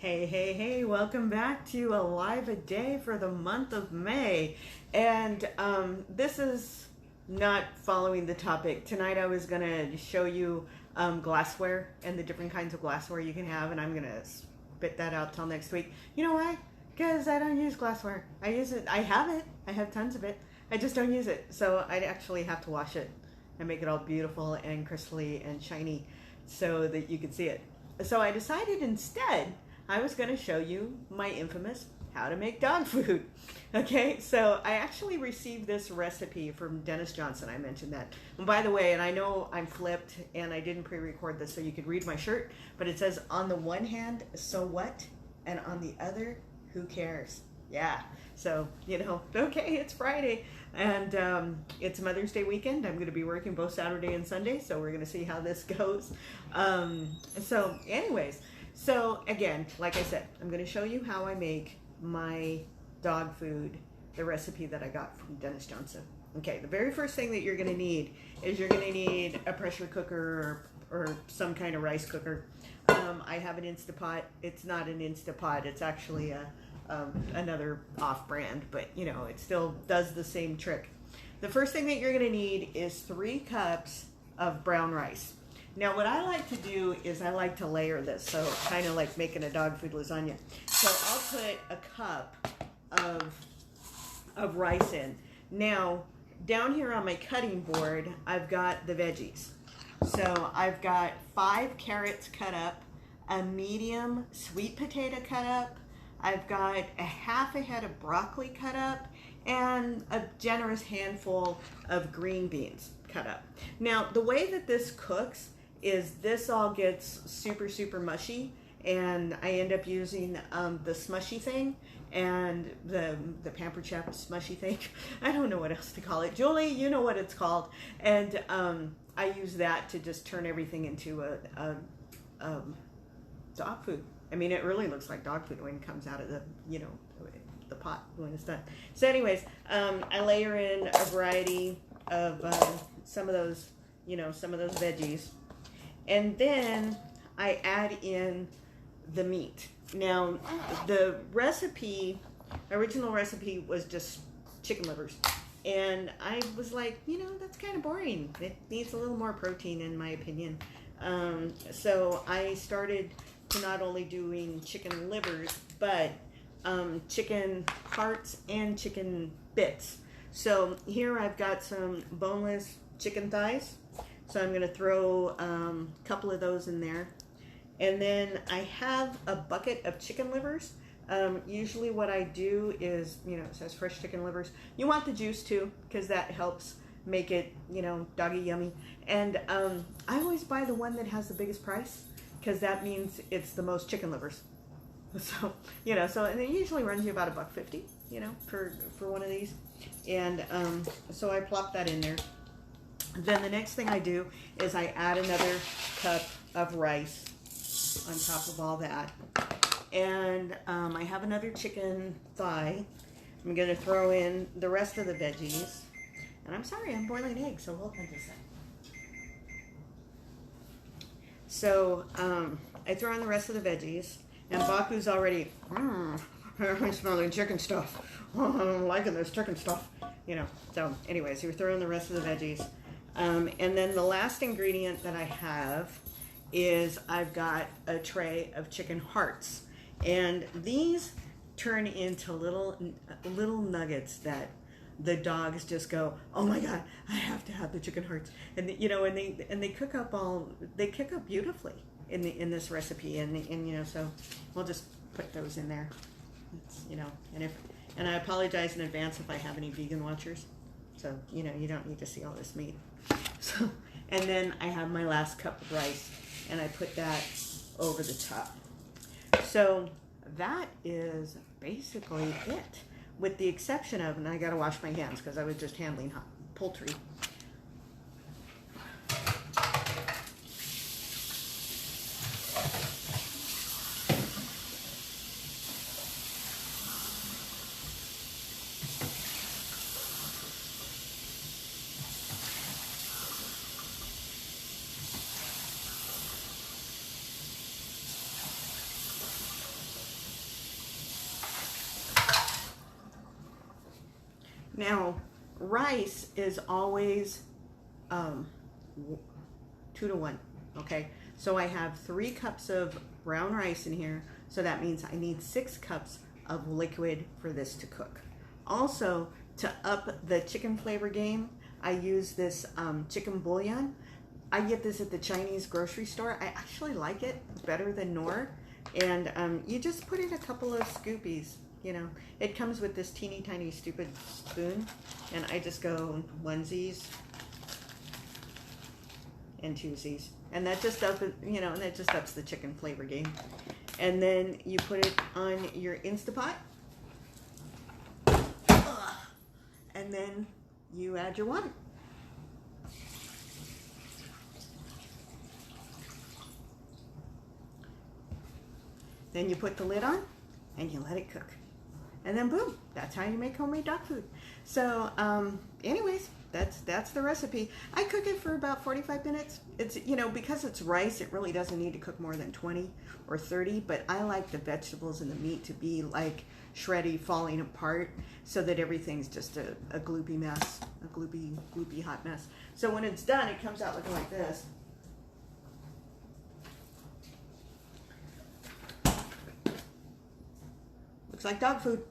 Hey, welcome back to Alive a Day for the month of May. And this is not following the topic. Tonight I was going to show you glassware and the different kinds of glassware you can have, and I'm going to spit that out till next week. You know why? Because I don't use glassware. I use it. I have tons of it. I just don't use it. So I'd actually have to wash it and make it all beautiful and crystally and shiny so that you could see it. So I decided instead I was going to show you my infamous how to make dog food. Okay, so I actually received this recipe from Dennis Johnson. I mentioned that. And by the way, and I know I'm flipped and I didn't pre-record this so you could read my shirt, but it says on the one hand, so what? And on the other, who cares? Yeah, so, okay, it's Friday and it's Mother's Day weekend. I'm going to be working both Saturday and Sunday, so we're going to see how this goes. So again, like I said, I'm going to show you how I make my dog food, the recipe that I got from Dennis Johnson. Okay, the very first thing that you're going to need is you're going to need a pressure cooker or some kind of rice cooker. I have an Instapot. It's not an Instapot. It's actually another off-brand, but it still does the same trick. The first thing that you're going to need is 3 cups of brown rice. Now, what I like to do is I like to layer this, so kind of like making a dog food lasagna. So I'll put a cup of rice in. Now, down here on my cutting board, I've got the veggies. So I've got 5 carrots cut up, a medium sweet potato cut up, I've got a half a head of broccoli cut up, and a generous handful of green beans cut up. Now, the way that this cooks is this all gets super mushy, and I end up using the smushy thing and the Pampered Chef smushy thing. I don't know what else to call it. Julie, you know what it's called. And I use that to just turn everything into a dog food. I mean, it really looks like dog food when it comes out of the pot when it's done. So anyways, I layer in a variety of some of those veggies. And then I add in the meat. Now, the original recipe was just chicken livers. And I was like, that's kind of boring. It needs a little more protein in my opinion. So I started to not only doing chicken livers, but chicken hearts and chicken bits. So here I've got some boneless chicken thighs. So I'm going to throw a couple of those in there. And then I have a bucket of chicken livers. Usually what I do is, it says fresh chicken livers. You want the juice too, because that helps make it, doggy yummy. And I always buy the one that has the biggest price, because that means it's the most chicken livers. So, and it usually runs you about $1.50, for one of these. And so I plop that in there. Then the next thing I do is I add another cup of rice on top of all that. And I have another chicken thigh. I'm going to throw in the rest of the veggies. And I'm sorry, I'm boiling eggs, so hold on just a second. So I throw in the rest of the veggies. And Baku's already, I'm smelling chicken stuff. I'm liking this chicken stuff. So anyways, you throw in the rest of the veggies. And then the last ingredient that I have is I've got a tray of chicken hearts. And these turn into little nuggets that the dogs just go, oh my God, I have to have the chicken hearts. And they cook up beautifully in this recipe. And so we'll just put those in there. And I apologize in advance if I have any vegan watchers. So, you don't need to see all this meat. So, and then I have my last cup of rice, and I put that over the top. So that is basically it, with the exception of, and I got to wash my hands because I was just handling poultry. Now, rice is always 2 to 1. Okay, so I have 3 cups of brown rice in here, so that means I need 6 cups of liquid for this to cook. Also, to up the chicken flavor game, I use this chicken bouillon. I get this at the Chinese grocery store. I actually like it better than Knorr. And you just put in a couple of scoopies, you know. It comes with this teeny tiny stupid spoon, and I just go onesies and twosies. And that just ups, you know, and that just ups the chicken flavor game. And then you put it on your Instapot. And then you add your water. Then you put the lid on and you let it cook. And then boom, that's how you make homemade dog food. So anyways, that's the recipe. I cook it for about 45 minutes. It's, you know, because it's rice, it really doesn't need to cook more than 20 or 30, but I like the vegetables and the meat to be like shreddy, falling apart, so that everything's just a gloopy mess, a gloopy hot mess. So when it's done, it comes out looking like this. Looks like dog food.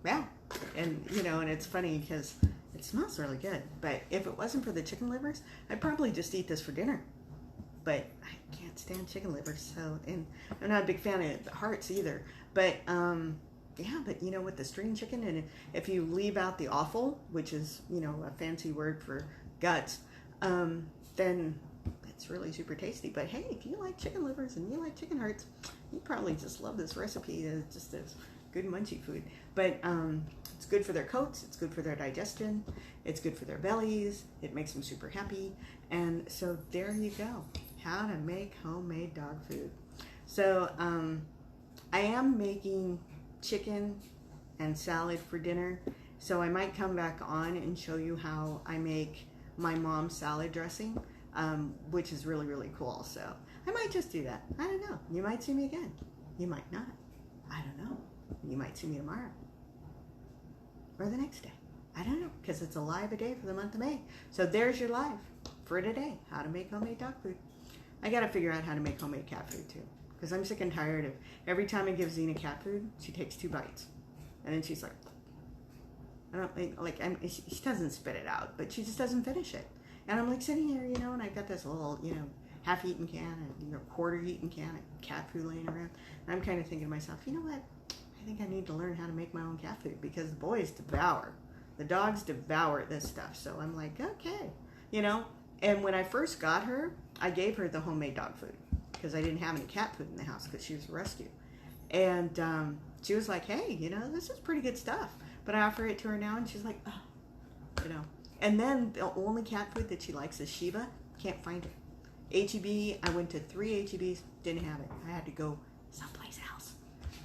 Yeah. And, you know, and it's funny because it smells really good. But if it wasn't for the chicken livers, I'd probably just eat this for dinner. But I can't stand chicken livers, so, and I'm not a big fan of the hearts either. But, yeah, but, you know, with the string chicken, and if you leave out the offal, which is, you know, a fancy word for guts, then it's really super tasty. But hey, if you like chicken livers and you like chicken hearts, you probably just love this recipe. It's just as good munchy food. But it's good for their coats, it's good for their digestion, it's good for their bellies, it makes them super happy. And so there you go, how to make homemade dog food. So I am making chicken and salad for dinner, so I might come back on and show you how I make my mom's salad dressing, which is really, really cool. So I might just do that. I don't know. You might see me again. You might not. I don't know. You might see me tomorrow or the next day. I don't know, because it's a live a day for the month of May. So there's your live for today, how to make homemade dog food. I got to figure out how to make homemade cat food too, because I'm sick and tired of every time I give Xena cat food, she takes 2 bites. And then she's like, I don't like, she doesn't spit it out, but she just doesn't finish it. And I'm like sitting here, you know, and I've got this little, you know, half-eaten can, and, you know, quarter-eaten can of cat food laying around. And I'm kind of thinking to myself, you know what? I think I need to learn how to make my own cat food, because the boys devour, the dogs devour this stuff. So I'm like, okay, you know. And when I first got her, I gave her the homemade dog food because I didn't have any cat food in the house because she was a rescue. And she was like, hey, you know, this is pretty good stuff. But I offer it to her now, and she's like, oh, you know. And then the only cat food that she likes is Shiba. Can't find it. H-E-B, I went to 3 H-E-Bs, didn't have it. I had to go someplace else.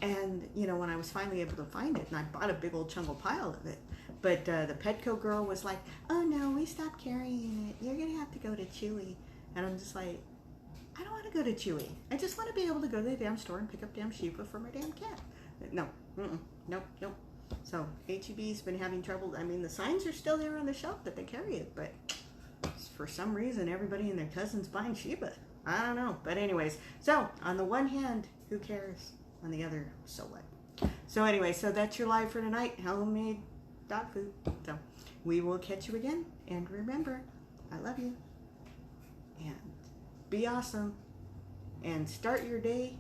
And, you know, when I was finally able to find it, and I bought a big old chungle pile of it, but the Petco girl was like, oh no, we stopped carrying it. You're going to have to go to Chewy. And I'm just like, I don't want to go to Chewy. I just want to be able to go to the damn store and pick up damn Shiba for my damn cat. No, nope. So H-E-B's been having trouble. I mean, the signs are still there on the shelf that they carry it, but for some reason, everybody and their cousin's buying Shiba. I don't know. But anyways, so on the one hand, who cares? On the other, so what? So anyway, so that's your live for tonight. Homemade dog food. So we will catch you again. And remember, I love you. And be awesome. And start your day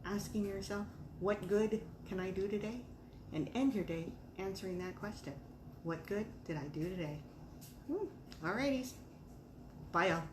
asking yourself, what good can I do today? And end your day answering that question. What good did I do today? Alrighties. Bye, y'all.